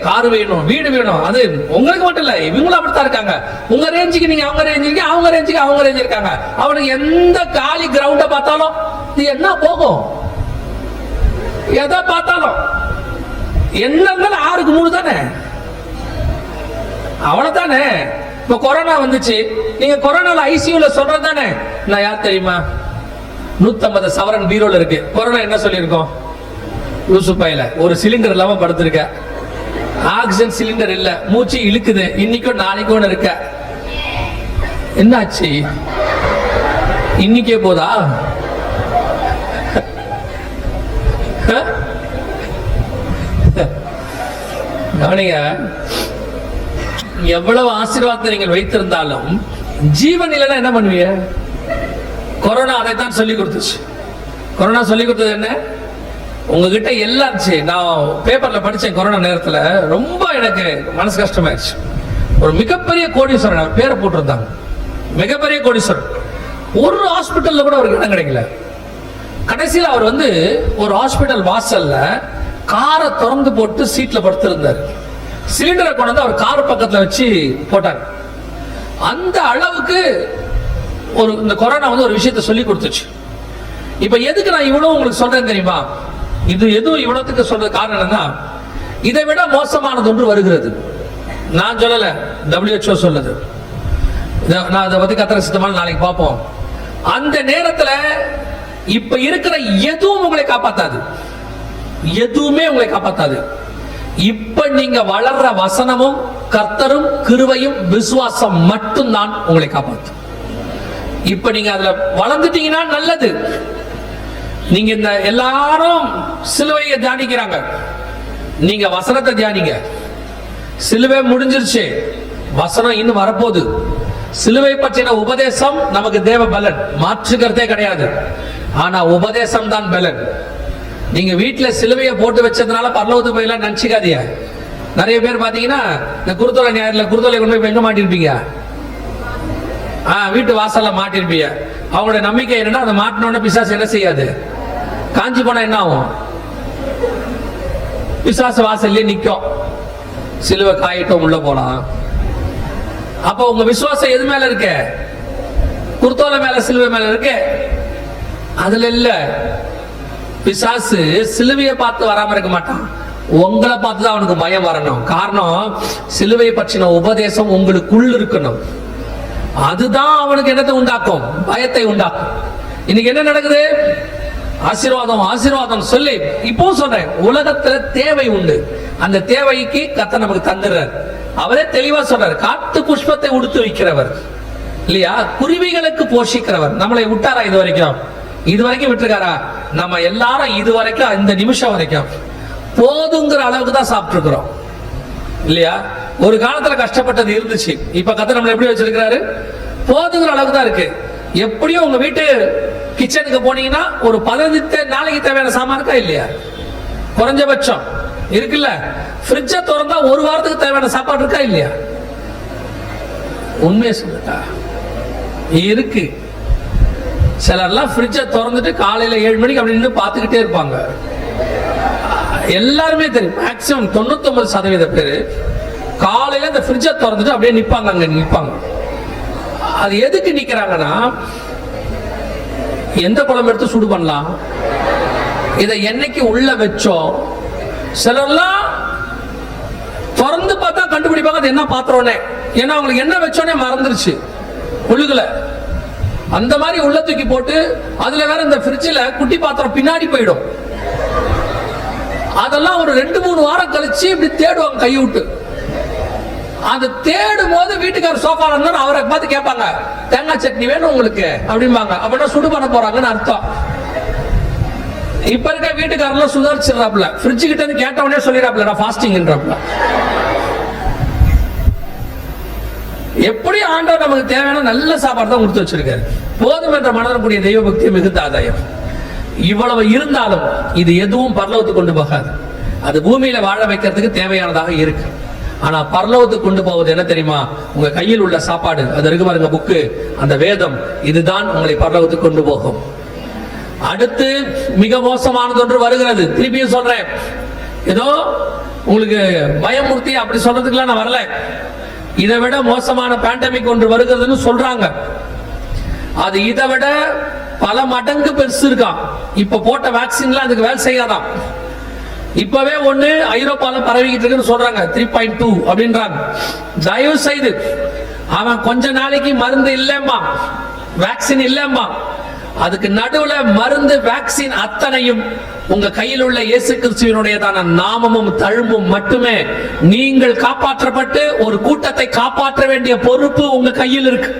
கார் வேணும், வீடு வேணும். அது உங்களுக்கு மட்டும் இல்ல, இவங்களும் அப்படித்தான் இருக்காங்க. உங்க ரேஞ்சுக்கு நீங்க அவங்க ரேஞ்சுக்கு, அவங்க ரேஞ்சுக்கு அவங்க ரேஞ்சு இருக்காங்க. அவனுக்கு எந்த காலி கிரவுண்ட பார்த்தாலும் இது என்ன போகும், எதை பார்த்தாலும் என்ன இருந்தாலும் 6க்கு 3 தானே, அவ்வளவுதானே. இப்ப கொரோனா வந்துச்சு, நீங்க கொரோனால ஐசியூல சொல்றது தானே. நான் யார் தெரியுமா, 150 சவரன் பீரோல இருக்கு. கொரோனா என்ன சொல்லியிருக்கோம், லூசு பையில ஒரு சிலிண்டர் இல்லாம படுத்திருக்க, ஆக்சிஜன் சிலிண்டர் இல்ல, மூச்சு இழுக்குது, இன்னைக்கும் நாளைக்கும் இருக்க. என்னாச்சு, இன்னைக்கே போதா? கவனிங்க, எவ்வளவு ஆசீர்வாதத்தை நீங்கள் வைத்திருந்தாலும் ஜீவன் இல்லைன்னா என்ன பண்ணுவீங்க? கொரோனா அதைத்தான் சொல்லி கொடுத்துச்சு. கொரோனா சொல்லி கொடுத்தது என்ன, உங்ககிட்ட எல்லாம் இருந்துச்சு. நான் பேப்பர்ல படிச்சேன் கொரோனா நேரத்துல, ரொம்ப எனக்கு மனசு கஷ்டமாயிருச்சு. ஒரு மிகப்பெரிய கோடீஸ்வரன், அவர் பேரை போட்டிருந்தாங்க, மிகப்பெரிய கோடீஸ்வரன். ஒரு ஹாஸ்பிட்டல்ல கூட அவருக்கு இடம் கிடைக்கல. கடைசியில் அவர் ஒரு ஹாஸ்பிட்டல் வாசல்ல காரை திறந்து போட்டு சீட்ல படுத்திருந்தார். சிலிண்டரை கொண்டு அவர் கார் பக்கத்துல வச்சு போட்டார். அந்த அளவுக்கு இந்த கொரோனா ஒரு விஷயத்தை சொல்லி கொடுத்துச்சு. இப்ப எதுக்கு நான் இவ்வளவு உங்களுக்கு சொல்றேன் தெரியுமா? இது எதுவும் இவ்வளவுக்கு சொல்றது காரணம் என்னன்னா, இதை விட மோசமானது ஒன்று வருகிறது. நான் சொல்லல, WHO சொல்லுது. நான் அதை பத்தி கத்திர சித்தமான நாளைக்கு பார்ப்போம். அந்த நேரத்துல இப்ப இருக்கிற எதுவும் உங்களை காப்பாத்தாது, எதுவுமே உங்களை காப்பாத்தாது. இப்ப நீங்க வளர்ற வசனமும் கர்த்தரும் கிருபையும் விசுவாசம் மட்டும்தான் உங்களை காப்பாற்றும். இப்ப நீங்க அதுல வளர்ந்துட்டீங்கன்னா நல்லது. நீங்க இந்த எல்லாரும் சிலுவையை தியானிக்கிறாங்க, நீங்க வசனத்தை தியானிங்க. சிலுவை முடிஞ்சிருச்சு, வசனம் இன்னும் வரப்போகுது. சிலுவை பற்றின உபதேசம் நமக்கு தேவ பலன், மாற்றுக்கிறதே கிடையாது. ஆனா உபதேசம் தான் பலன். நீங்க வீட்டுல சிலுவையை போட்டு வச்சதுனால பரலோகத்துக்கு போயெல்லாம் நினைச்சுக்காதீங்க. நிறைய பேர் பாத்தீங்கன்னா இந்த குருத்தோலை ஞாயிறுல குருத்தோலை கொண்டு போய் எங்க மாட்டிருப்பீங்க, வீட்டு வாசல்ல மாட்டிருப்பீங்க. அவங்களோட நம்பிக்கை என்னன்னா, அதை மாட்டினோட பிசாசு என்ன செய்யாது, காஞ்சி போனா என்ன ஆகும், பிசாசு வாசல்லே நிக்கும். சிலுவை காயிட்டும் உள்ள போலாம். அப்ப உங்க விசுவாசம் எது மேல இருக்கு? குருத்தோலை மேல, சிலுவை மேல இருக்கு. அதுல இல்ல. பிசாசு சிலுவையை பார்த்து வராம இருக்க மாட்டான், உங்களை பார்த்து தான் அவனுக்கு பயம் வரணும். காரணம், சிலுவையை பற்றின உபதேசம் உங்களுக்குள் இருக்கணும். அதுதான் அவனுக்கு என்னத்தை உண்டாக்கும், பயத்தை உண்டாக்கும். இன்னைக்கு என்ன நடக்குது, ஆசீர்வாதம் ஆசீர்வாதம் சொல்லி இப்போ சொல்றேன், உலகத்துல தேவை உண்டு. அந்த தேவைக்கு கர்த்தர் நமக்கு தந்துடுறார். அவரே தெளிவா சொல்றாரு, காட்டு புஷ்பத்தை உடுத்து வைக்கிறவர் இல்லையா, குருவிகளுக்கு போஷிக்கிறவர். நம்மளை விட்டாரா இது வரைக்கும் விட்டுருக்காரா? நம்ம எல்லாரும் இது வரைக்கும், இந்த நிமிஷம் வரைக்கும் போதுங்கிற அளவுக்கு தான் சாப்பிட்டு இருக்கிறோம் இல்லையா? ஒரு காலத்துல கஷ்டப்பட்டது இருந்துச்சு, இப்ப கர்த்தர் நம்மளை எப்படி வச்சிருக்கிறாரு, போதுங்கிற அளவுக்கு தான் இருக்கு. எப்படியும் உங்க வீட்டு கிச்சனுக்கு போனீங்கன்னா ஒரு 15 நாளைக்கு தேவையான சாமான் இருக்கா இல்லையா? குறைஞ்சபட்சம் இருக்குல்ல. ஃப்ரிட்ஜை திறந்தா ஒரு வாரத்துக்கு தேவையான சாப்பாடு இருக்கா இல்லையா? உண்மையை சொல்லுங்க, இருக்கு. சிலர்லாம் ஃப்ரிட்ஜை திறந்துட்டு காலையில 7 மணிக்கு அப்படி நின்று பார்த்துக்கிட்டே இருப்பாங்க. எல்லாருமே தெரியும், மேக்சிமம் 99% பேரு காலையில இந்த ஃப்ரிட்ஜை திறந்துட்டு அப்படியே நிப்பாங்க, அங்க நிப்பாங்க. அது எதுக்கு நிக்கிறாங்கன்னா, எந்த குழம்பு எடுத்து சுடு பண்ணலாம், இதை என்னைக்கு உள்ள வச்சோம். சிலர்லாம் திறந்து பார்த்தா கண்டுபிடிப்பாங்க அது என்ன பாத்திரம்னே, ஏன்னா அவங்களுக்கு என்ன வச்சோன்னே மறந்துருச்சு உள்ளுக்குள்ள. அந்த மாதிரி உள்ள தூக்கி போட்டு, அதுல வேற இந்த ஃப்ரிட்ஜில் குட்டி பாத்திரம் பின்னாடி போயிடும். அதெல்லாம் ஒரு 2-3 வாரம் கழிச்சு இப்படி தேடுவாங்க கை விட்டு. அது தேடும் போது வீட்டுக்காரர் சோஃபால இருந்தா அவரை பார்த்து கேட்பாங்க, தேங்காய் சட்னி வேணும் உங்களுக்கு அப்படிம்பாங்க. அப்படின்னா சுடு பண்ண போறாங்கன்னு அர்த்தம். இப்ப இருக்க வீட்டுக்காரெல்லாம் சுதாரிச்சிடறாப்ல, ஃப்ரிட்ஜ் கிட்ட இருந்து கேட்டவனே சொல்லிடாப்ல நான் ஃபாஸ்டிங்ன்றாப்ல. எப்படி ஆண்டவர் நமக்கு தேவையான நல்ல சாப்பாடு தான் கொடுத்து வச்சிருக்காரு. போதும் என்ற மனதக்கூடிய தெய்வ பக்தி மிகுந்த ஆதாயம். இவ்வளவு இருந்தாலும் இது எதுவும் பரலோகத்துக்கு கொண்டு போகாது. அது பூமியில வாழ வைக்கிறதுக்கு தேவையானதாக இருக்கு. ஆனா பரலோகத்துக்கு கொண்டு போவது என்ன தெரியுமா? உங்க கையில் உள்ள சாப்பாடு, அது இருக்கு பாருங்க புக்கு, அந்த வேதம், இதுதான் உங்களை பரலோகத்துக்கு கொண்டு போகும். அடுத்து மிக மோசமானது ஒன்று வருகிறது. திருப்பியும் சொல்றேன், ஏதோ உங்களுக்கு பயமுறுத்தி அப்படி சொல்றதுக்குலாம் நான் வரல. இதை விட மோசமான பேண்டமிக் ஒன்று வருகிறதுன்னு சொல்றாங்க. அது இதை விட பல மடங்கு பெருசு இருக்கான். இப்ப போட்ட வேக்சின்லாம் அதுக்கு வேலை செய்யாதான். இப்பவே ஒண்ணு ஐரோப்பால பரவிக்கிட்டு இருக்குன்னு சொல்றாங்க, 3.2 அப்படின்றாங்க. தயவு செய்து அவன் கொஞ்ச நாளைக்கு மருந்து இல்லம்மா, வேக்சின் இல்லம்மா, அதுக்கு நடுவுல மருந்து வேக்சின் அத்தனையும் உங்க கையில் உள்ள இயேசு கிறிஸ்துவினுடையதான நாமமும் தழும்பும் மட்டுமே. நீங்கள் காப்பாற்றப்பட்டு ஒரு கூட்டத்தை காப்பாற்ற வேண்டிய பொறுப்பு உங்க கையில் இருக்கு.